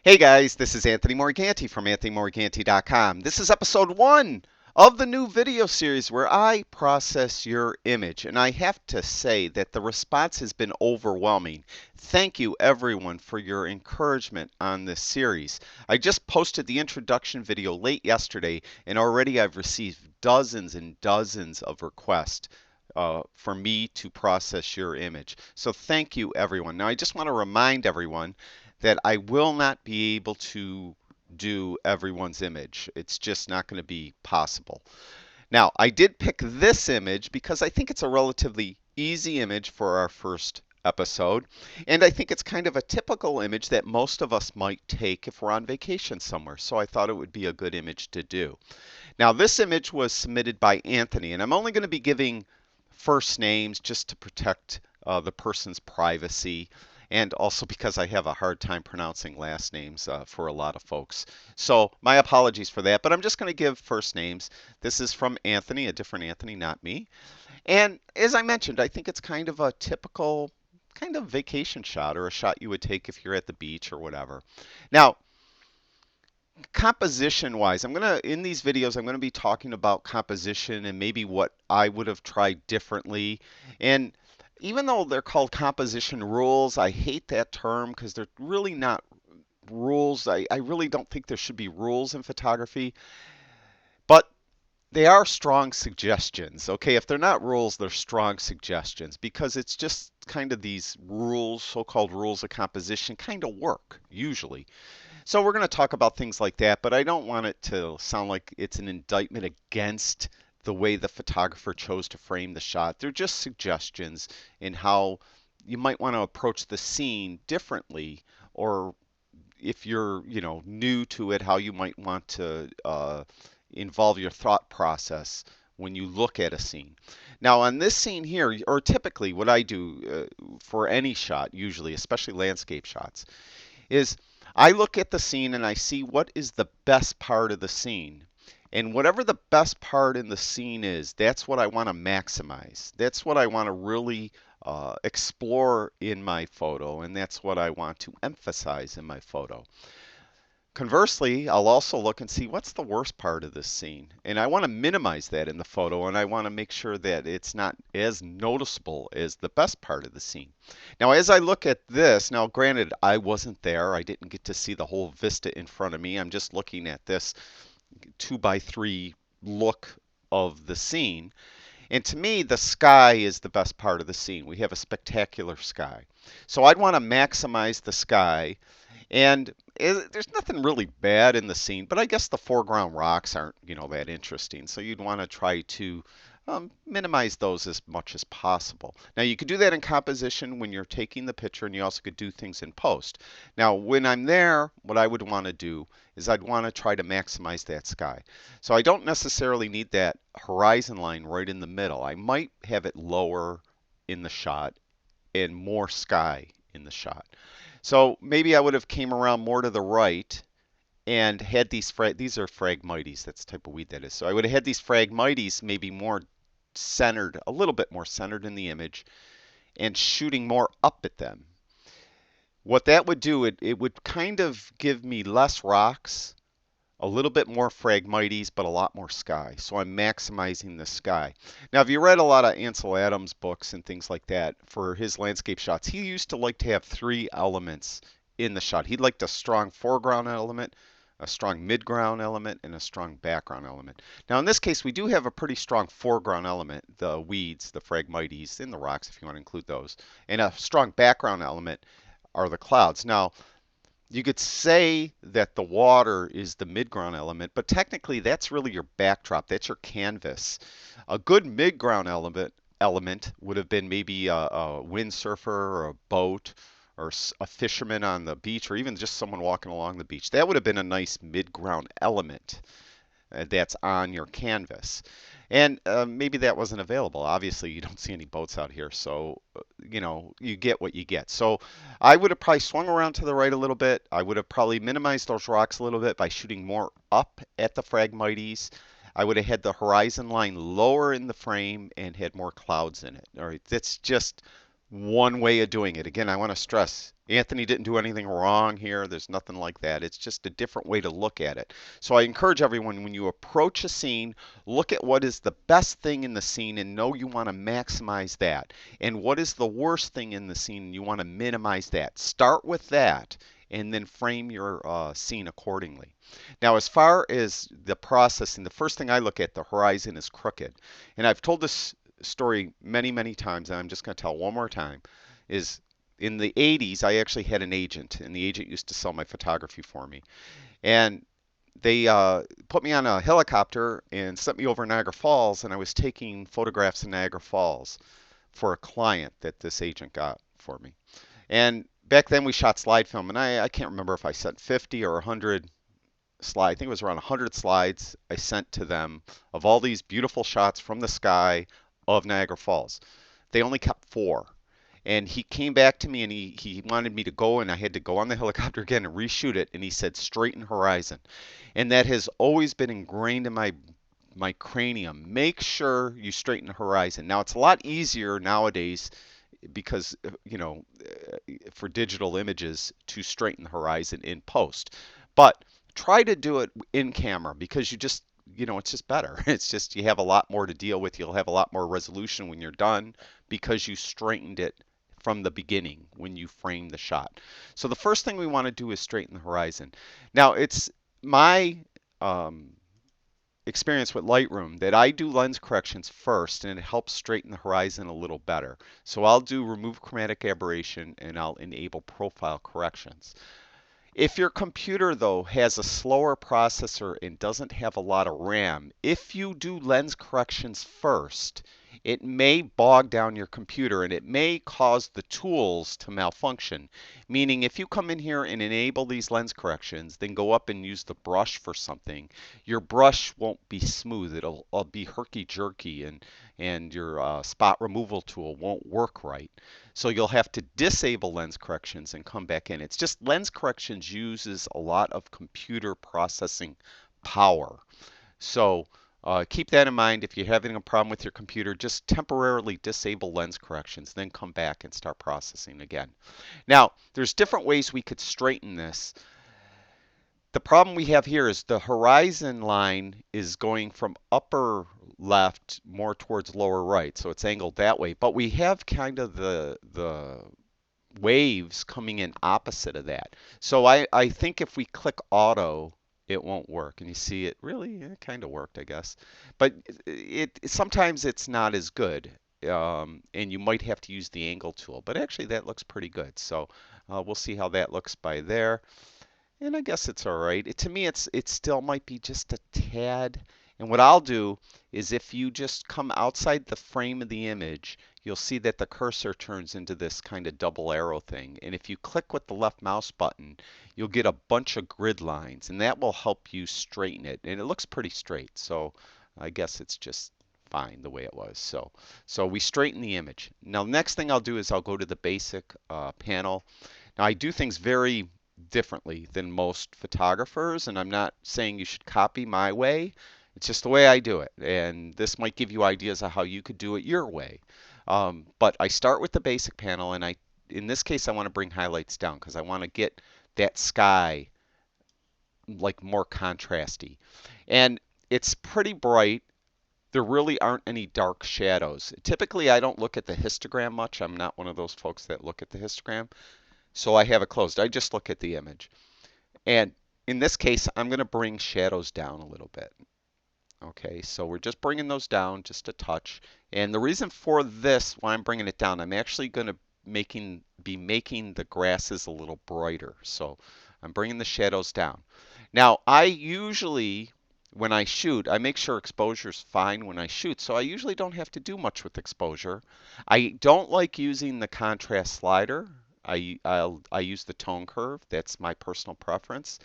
Hey guys, this is Anthony Morganti from AnthonyMorganti.com. This is episode 1 of the new video series where I process your image. And I have to say that the response has been overwhelming. Thank you everyone for your encouragement on this series. I just posted the introduction video late yesterday and already I've received dozens and dozens of requests for me to process your image. So thank you everyone. Now I just want to remind everyone that I will not be able to do everyone's image. It's just not going to be possible. Now, I did pick this image because I think it's a relatively easy image for our first episode, and I think it's kind of a typical image that most of us might take if we're on vacation somewhere. So I thought it would be a good image to do. Now, this image was submitted by Anthony, and I'm only going to be giving first names just to protect the person's privacy and also because I have a hard time pronouncing last names for a lot of folks. So my apologies for that, but I'm just going to give first names. This is from Anthony, a different Anthony, not me. And as I mentioned, I think it's kind of a typical kind of vacation shot or a shot you would take if you're at the beach or whatever. Now, composition wise, in these videos I'm going to be talking about composition and maybe what I would have tried differently. And even though they're called composition rules, I hate that term because they're really not rules. I really don't think there should be rules in photography, but they are strong suggestions. Okay, if they're not rules, they're strong suggestions because it's just kind of these rules, so-called rules of composition, kind of work usually. So we're going to talk about things like that, but I don't want it to sound like it's an indictment against the way the photographer chose to frame the shot. They're just suggestions in how you might want to approach the scene differently, or if you're, new to it, how you might want to involve your thought process when you look at a scene. Now, on this scene here, or typically what I do for any shot, usually, especially landscape shots, is I look at the scene and I see what is the best part of the scene. And whatever the best part in the scene is, that's what I want to maximize. That's what I want to really explore in my photo, and that's what I want to emphasize in my photo. Conversely, I'll also look and see what's the worst part of this scene. And I want to minimize that in the photo, and I want to make sure that it's not as noticeable as the best part of the scene. Now, as I look at this, now granted, I wasn't there. I didn't get to see the whole vista in front of me. I'm just looking at this 2x3 look of the scene. And to me, the sky is the best part of the scene. We have a spectacular sky. So I'd want to maximize the sky. And there's nothing really bad in the scene, but I guess the foreground rocks aren't, that interesting. So you'd want to try to minimize those as much as possible. Now you could do that in composition when you're taking the picture, and you also could do things in post. Now when I'm there, what I would want to do is I'd want to try to maximize that sky. So I don't necessarily need that horizon line right in the middle. I might have it lower in the shot and more sky in the shot. So maybe I would have came around more to the right and had these are Phragmites. That's the type of weed that is. So I would have had these Phragmites maybe more centered, a little bit more centered in the image, and shooting more up at them. What that would do, it would kind of give me less rocks, a little bit more Phragmites, but a lot more sky. So I'm maximizing the sky. Now, if you read a lot of Ansel Adams books and things like that, for his landscape shots, he used to like to have 3 elements in the shot. He liked a strong foreground element, a strong midground element, and a strong background element. Now, in this case, we do have a pretty strong foreground element, the weeds, the Phragmites, and the rocks, if you want to include those. And a strong background element are the clouds. Now, you could say that the water is the midground element, but technically that's really your backdrop. That's your canvas. A good midground element would have been maybe a windsurfer or a boat or a fisherman on the beach, or even just someone walking along the beach. That would have been a nice midground element that's on your canvas. And maybe that wasn't available. Obviously, you don't see any boats out here, so you get what you get. So I would have probably swung around to the right a little bit. I would have probably minimized those rocks a little bit by shooting more up at the Phragmites. I would have had the horizon line lower in the frame and had more clouds in it. All right, that's just one way of doing it. Again, I want to stress Anthony didn't do anything wrong here. There's nothing like that. It's just a different way to look at it. So I encourage everyone when you approach a scene, look at what is the best thing in the scene and know you want to maximize that. And what is the worst thing in the scene and you want to minimize that. Start with that and then frame your scene accordingly. Now, as far as the processing, the first thing I look at, the horizon is crooked. And I've told this story many, many times, and I'm just going to tell one more time, is in the 80s, I actually had an agent, and the agent used to sell my photography for me. And they put me on a helicopter and sent me over Niagara Falls, and I was taking photographs of Niagara Falls for a client that this agent got for me. And back then we shot slide film, and I can't remember if I sent 50 or 100 slide. I think it was around 100 slides I sent to them of all these beautiful shots from the sky of Niagara Falls. They only kept 4. And he came back to me and he wanted me to go, and I had to go on the helicopter again and reshoot it. And he said, straighten horizon. And that has always been ingrained in my cranium. Make sure you straighten the horizon. Now, it's a lot easier nowadays because, for digital images to straighten the horizon in post. But try to do it in camera because it's just better. It's just you have a lot more to deal with. You'll have a lot more resolution when you're done because you straightened it from the beginning when you frame the shot. So the first thing we want to do is straighten the horizon. Now, it's my experience with Lightroom that I do lens corrections first, and it helps straighten the horizon a little better. So I'll do remove chromatic aberration and I'll enable profile corrections. If your computer, though, has a slower processor and doesn't have a lot of RAM, if you do lens corrections first, it may bog down your computer and it may cause the tools to malfunction. Meaning, if you come in here and enable these lens corrections, then go up and use the brush for something, your brush won't be smooth. It'll be herky-jerky, and your spot removal tool won't work right. So you'll have to disable lens corrections and come back in. It's just lens corrections uses a lot of computer processing power. So keep that in mind. If you're having a problem with your computer, just temporarily disable lens corrections, then come back and start processing again. Now, there's different ways we could straighten this. The problem we have here is the horizon line is going from upper left more towards lower right, so it's angled that way. But we have kind of the waves coming in opposite of that. So I think if we click auto, it won't work. And you see it really kind of worked, I guess. But sometimes it's not as good. And you might have to use the angle tool. But actually that looks pretty good. So we'll see how that looks by there. And I guess it's all right. To me, it still might be just a tad. And what I'll do is if you just come outside the frame of the image, you'll see that the cursor turns into this kind of double arrow thing. And if you click with the left mouse button, you'll get a bunch of grid lines, and that will help you straighten it. And it looks pretty straight, so I guess it's just fine the way it was. So we straighten the image. Now, the next thing I'll do is I'll go to the basic panel. Now, I do things very differently than most photographers, and I'm not saying you should copy my way. It's just the way I do it, and this might give you ideas of how you could do it your way. But I start with the basic panel, and in this case, I want to bring highlights down because I want to get that sky like more contrasty. And it's pretty bright. There really aren't any dark shadows. Typically, I don't look at the histogram much. I'm not one of those folks that look at the histogram. So I have it closed. I just look at the image. And in this case, I'm going to bring shadows down a little bit. Okay, so we're just bringing those down just a touch. And the reason for this, why I'm bringing it down, I'm actually going to be making the grasses a little brighter. So I'm bringing the shadows down. Now, I usually, when I shoot, I make sure exposure's fine when I shoot. So I usually don't have to do much with exposure. I don't like using the contrast slider. I use the tone curve. That's my personal preference.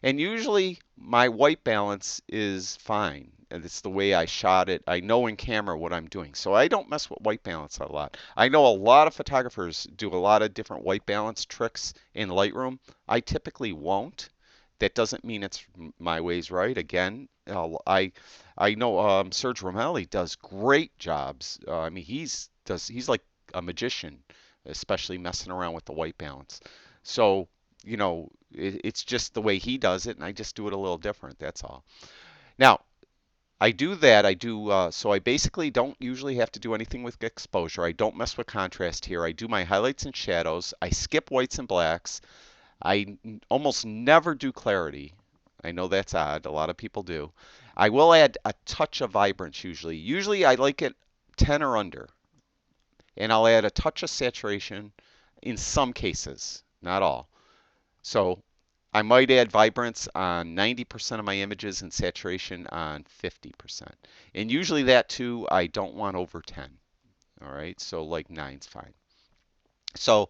And usually my white balance is fine. And it's the way I shot it. I know in camera what I'm doing. So I don't mess with white balance a lot. I know a lot of photographers do a lot of different white balance tricks in Lightroom. I typically won't. That doesn't mean it's my way's right. Again, I know Serge Romelli does great jobs. I mean, he's like a magician especially messing around with the white balance. So, it's just the way he does it, and I just do it a little different. That's all. Now, I do that. So I basically don't usually have to do anything with exposure. I don't mess with contrast here. I do my highlights and shadows. I skip whites and blacks. Almost never do clarity. I know that's odd. A lot of people do. I will add a touch of vibrance usually. Usually I like it 10 or under. And I'll add a touch of saturation in some cases, not all. So I might add vibrance on 90% of my images and saturation on 50%. And usually that too, I don't want over 10. All right, so like 9's fine. So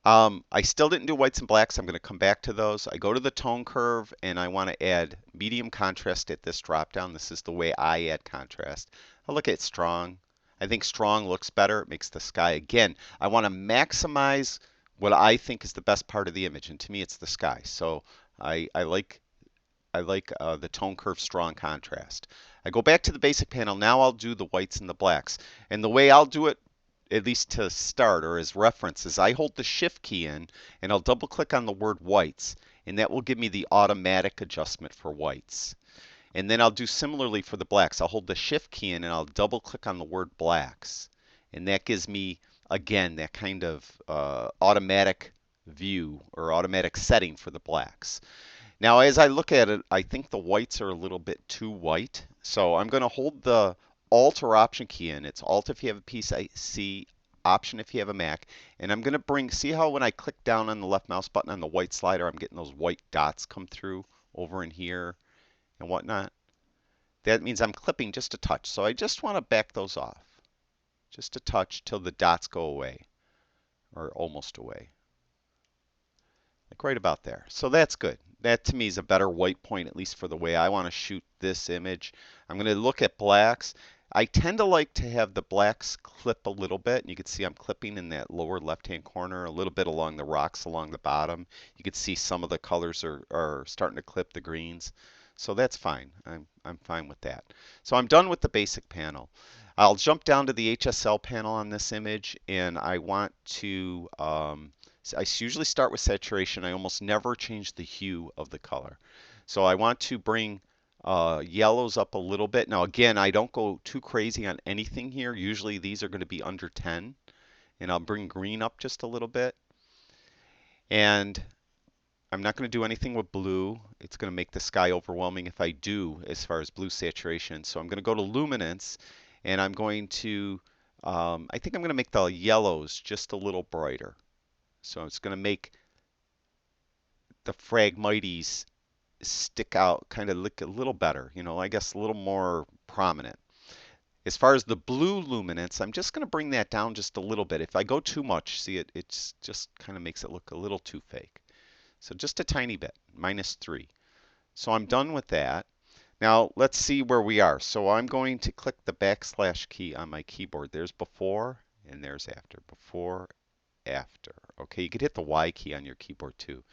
I still didn't do whites and blacks. I'm going to come back to those. I go to the tone curve and I want to add medium contrast at this drop down. This is the way I add contrast. I'll look at strong. I think strong looks better. It makes the sky. Again, I want to maximize what I think is the best part of the image. And to me, it's the sky. So I like the tone curve strong contrast. I go back to the basic panel. Now I'll do the whites and the blacks. And the way I'll do it, at least to start or as reference, is I hold the shift key in and I'll double click on the word whites, and that will give me the automatic adjustment for whites. And then I'll do similarly for the blacks. I'll hold the shift key in and I'll double click on the word blacks, and that gives me again that kind of automatic view or automatic setting for the blacks. Now, as I look at it, I think the whites are a little bit too white. So I'm going to hold the Alt or Option key in. It's Alt if you have a PC, Option if you have a Mac. And I'm going to see how when I click down on the left mouse button on the white slider, I'm getting those white dots come through over in here and whatnot. That means I'm clipping just a touch. So I just want to back those off. Just a touch till the dots go away, or almost away. Like right about there. So that's good. That to me is a better white point, at least for the way I want to shoot this image. I'm going to look at blacks. I tend to like to have the blacks clip a little bit. And you can see I'm clipping in that lower left-hand corner, a little bit along the rocks along the bottom. You can see some of the colors are starting to clip the greens. So that's fine. I'm fine with that. So I'm done with the basic panel. I'll jump down to the HSL panel on this image, and I want to so I usually start with saturation. I almost never change the hue of the color. So I want to bring yellows up a little bit. Now again, I don't go too crazy on anything here. Usually these are going to be under 10. And I'll bring green up just a little bit. And I'm not going to do anything with blue. It's going to make the sky overwhelming if I do as far as blue saturation. So I'm going to go to luminance, and I'm going to, I think I'm going to make the yellows just a little brighter. So it's going to make the Phragmites stick out, kind of look a little better, I guess a little more prominent. As far as the blue luminance, I'm just going to bring that down just a little bit. If I go too much, see it just kind of makes it look a little too fake. So just a tiny bit, -3. So I'm done with that. Now let's see where we are. So I'm going to click the backslash key on my keyboard. There's before and there's after. Before, after. Okay, you could hit the Y key on your keyboard too.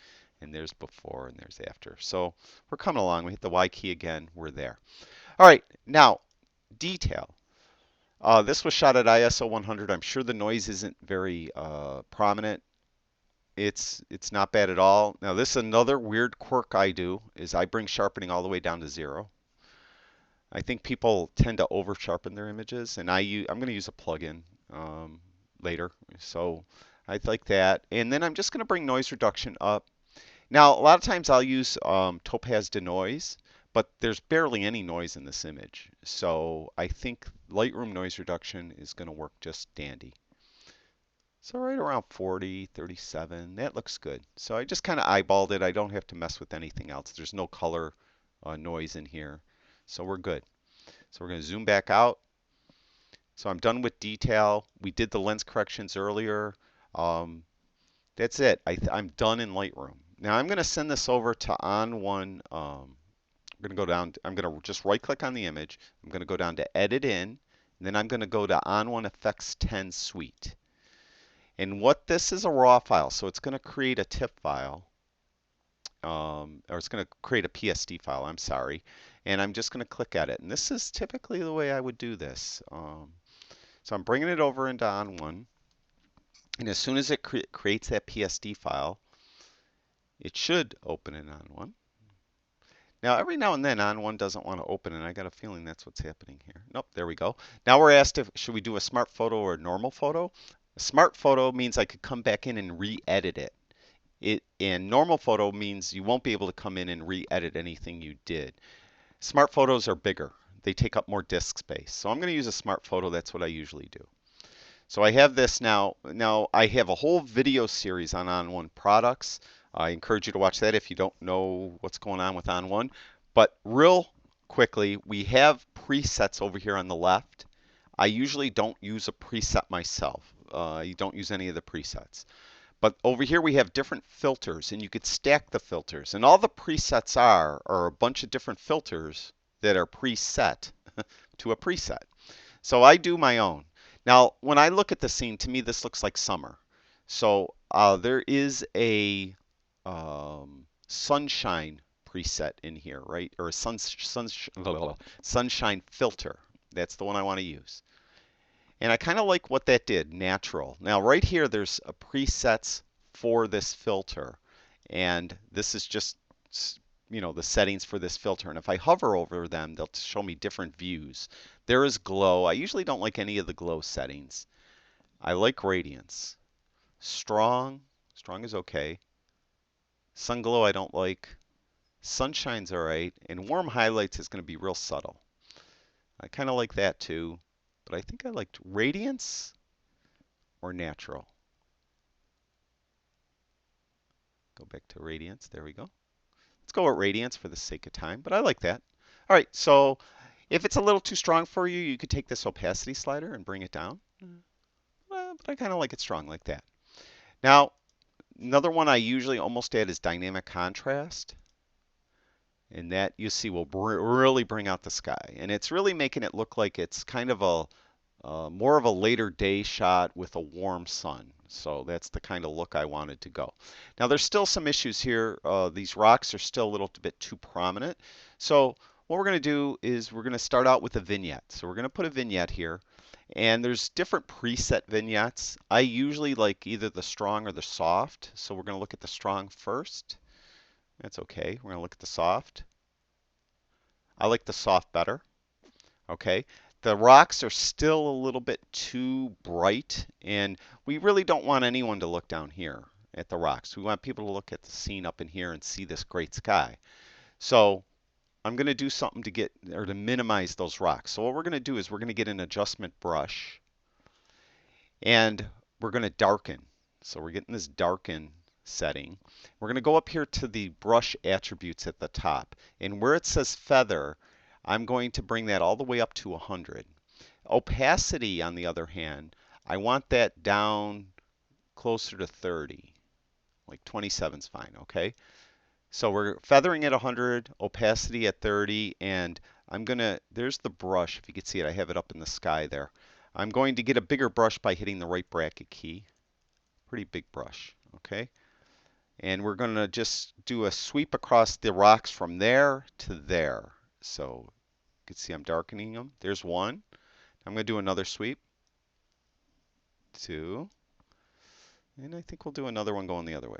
And there's before and there's after. So we're coming along. We hit the Y key again. We're there. All right, now detail. This was shot at ISO 100. I'm sure the noise isn't very prominent. It's not bad at all. Now this is another weird quirk I do, is I bring sharpening all the way down to 0. I think people tend to over sharpen their images, and I'm going to use a plugin later. So I like that. And then I'm just going to bring noise reduction up. Now a lot of times I'll use Topaz Denoise, but there's barely any noise in this image. So I think Lightroom noise reduction is going to work just dandy. So right around 40, 37, that looks good. So I just kind of eyeballed it. I don't have to mess with anything else. There's no color noise in here. So we're good. So we're going to zoom back out. So I'm done with detail. We did the lens corrections earlier. That's it. I'm done in Lightroom. Now I'm going to send this over to On1. I'm going to go down. I'm going to just right click on the image. I'm going to go down to Edit In. And then I'm going to go to On1 Effects 10 Suite. And what this is a raw file, so it's going to create a TIFF file, or it's going to create a PSD file, I'm sorry. And I'm just going to click at it. And this is typically the way I would do this. So I'm bringing it over into On1. And as soon as it creates that PSD file, it should open it on one. Now, every now and then On1 doesn't want to open, and I got a feeling that's what's happening here. Nope, there we go. Now we're asked if should we do a smart photo or a normal photo. A smart photo means I could come back in and re-edit it. And normal photo means you won't be able to come in and re-edit anything you did. Smart photos are bigger. They take up more disk space. So I'm going to use a smart photo. That's what I usually do. So I have this now. Now I have a whole video series on On1 products. I encourage you to watch that if you don't know what's going on with On1. But real quickly, we have presets over here on the left. I usually don't use a preset myself. You don't use any of the presets. But over here we have different filters, and you could stack the filters. And all the presets are a bunch of different filters that are preset to a preset. So I do my own. Now, when I look at the scene, to me this looks like summer. So there is a sunshine preset in here, right? Or a sunshine filter. That's the one I want to use. And I kind of like what that did, natural. Now right here there's a presets for this filter. And this is just, the settings for this filter. And if I hover over them, they'll show me different views. There is glow. I usually don't like any of the glow settings. I like radiance. Strong is okay. Sun glow I don't like. Sunshine's alright. And warm highlights is going to be real subtle. I kind of like that too. But I think I liked radiance or natural. Go back to radiance. There we go. Let's go with radiance for the sake of time, but I like that. All right, so if it's a little too strong for you, you could take this opacity slider and bring it down. But I kind of like it strong like that. Now, another one I usually almost add is dynamic contrast. And that, you see, will really bring out the sky. And it's really making it look like it's kind of more of a later day shot with a warm sun. So that's the kind of look I wanted to go. Now there's still some issues here. These rocks are still a little bit too prominent. So what we're going to do is we're going to start out with a vignette. So we're going to put a vignette here. And there's different preset vignettes. I usually like either the strong or the soft. So we're going to look at the strong first. That's okay. We're going to look at the soft. I like the soft better. Okay. The rocks are still a little bit too bright, and we really don't want anyone to look down here at the rocks. We want people to look at the scene up in here and see this great sky. So I'm going to do something to get or to minimize those rocks. So what we're going to do is we're going to get an adjustment brush, and we're going to darken. So we're getting this darken setting. We're going to go up here to the brush attributes at the top, and where it says feather, I'm going to bring that all the way up to 100. Opacity, on the other hand, I want that down closer to 30. Like 27 is fine, okay? So we're feathering at 100, opacity at 30, and there's the brush. If you can see it, I have it up in the sky there. I'm going to get a bigger brush by hitting the right bracket key. Pretty big brush, okay? And we're going to just do a sweep across the rocks from there to there. So you can see I'm darkening them. There's one. I'm going to do another sweep. Two. And I think we'll do another one going the other way.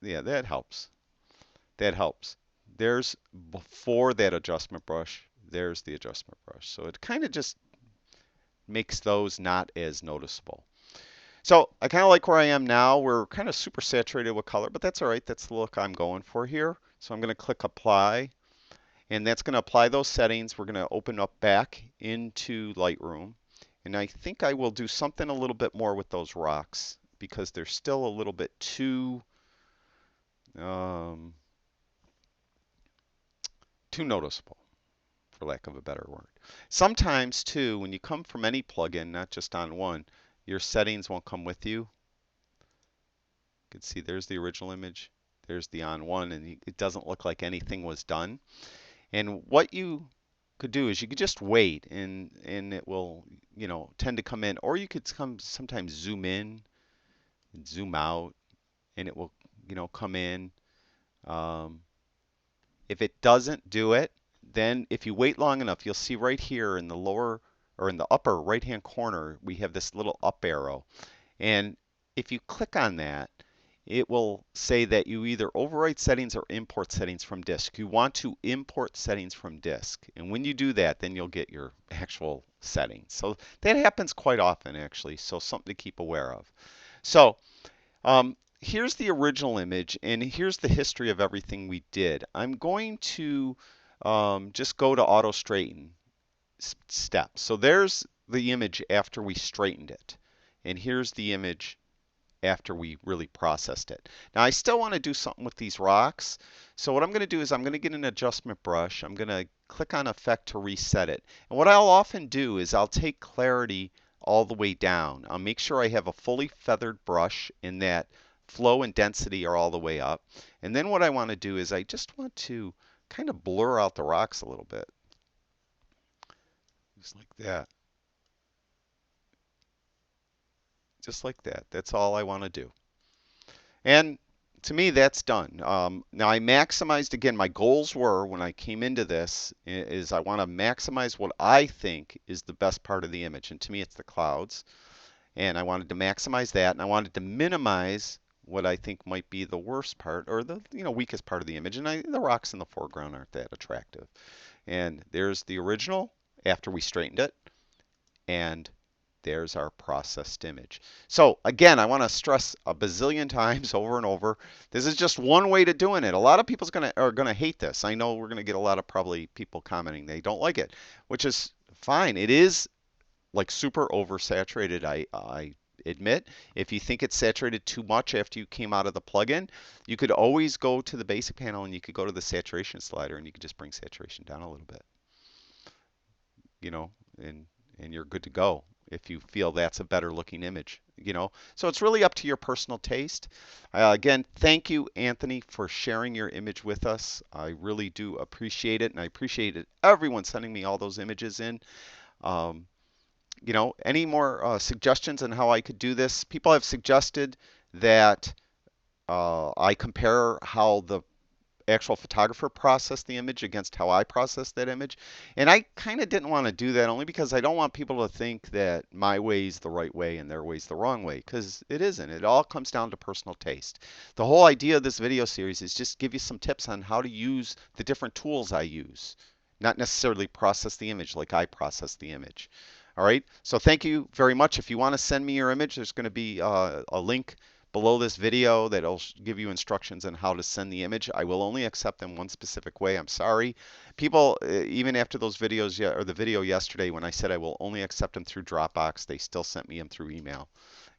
Yeah, that helps. That helps. There's before that adjustment brush, there's the adjustment brush. So it kind of just makes those not as noticeable. So I kind of like where I am now. We're kind of super saturated with color, but that's all right. That's the look I'm going for here. So I'm going to click apply, and that's going to apply those settings. We're going to open up back into Lightroom, and I think I will do something a little bit more with those rocks because they're still a little bit too noticeable, for lack of a better word. Sometimes too, when you come from any plugin, not just On1, your settings won't come with you. You can see there's the original image, there's the On1, and it doesn't look like anything was done. And what you could do is you could just wait, and it will, tend to come in, or you could sometimes zoom in and zoom out, and it will, come in. If it doesn't do it, then if you wait long enough, you'll see right here in the lower or in the upper right hand corner, we have this little up arrow. And if you click on that, it will say that you either overwrite settings or import settings from disk. You want to import settings from disk. And when you do that, then you'll get your actual settings. So that happens quite often, actually. So something to keep aware of. So here's the original image, and here's the history of everything we did. I'm going to just go to auto straighten step. So there's the image after we straightened it. And here's the image after we really processed it. Now I still want to do something with these rocks. So what I'm going to do is I'm going to get an adjustment brush. I'm going to click on effect to reset it. And what I'll often do is I'll take clarity all the way down. I'll make sure I have a fully feathered brush and that flow and density are all the way up. And then what I want to do is I just want to kind of blur out the rocks a little bit. Just like that. Just like that. That's all I want to do. And to me, that's done. Now I maximized, again, my goals were when I came into this is I want to maximize what I think is the best part of the image. And to me, it's the clouds. And I wanted to maximize that. And I wanted to minimize what I think might be the worst part or the weakest part of the image. And the rocks in the foreground aren't that attractive. And there's the original after we straightened it. And there's our processed image. So again, I want to stress a bazillion times over and over, this is just one way to doing it. A lot of people are gonna hate this. I know we're gonna get a lot of probably people commenting they don't like it, which is fine. It is like super oversaturated, I admit. If you think it's saturated too much after you came out of the plugin, you could always go to the basic panel and you could go to the saturation slider and you could just bring saturation down a little bit. And you're good to go if you feel that's a better looking image. So it's really up to your personal taste. Again, thank you, Anthony, for sharing your image with us. I really do appreciate it, and I appreciated everyone sending me all those images in. Any more suggestions on how I could do this? People have suggested that I compare how the actual photographer processed the image against how I processed that image. And I kind of didn't want to do that only because I don't want people to think that my way is the right way and their way is the wrong way, because it isn't. It all comes down to personal taste. The whole idea of this video series is just give you some tips on how to use the different tools I use, not necessarily process the image like I process the image. All right, so thank you very much. If you want to send me your image, there's going to be a link below this video that'll give you instructions on how to send the image. I will only accept them one specific way. I'm sorry. People, even after those videos, or the video yesterday when I said I will only accept them through Dropbox, they still sent me them through email.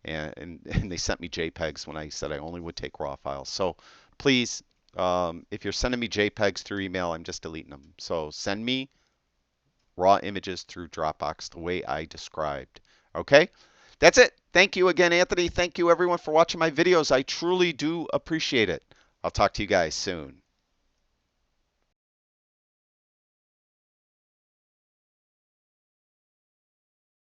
And they sent me JPEGs when I said I only would take raw files. So please, if you're sending me JPEGs through email, I'm just deleting them. So send me raw images through Dropbox the way I described. Okay? That's it. Thank you again, Anthony. Thank you, everyone, for watching my videos. I truly do appreciate it. I'll talk to you guys soon.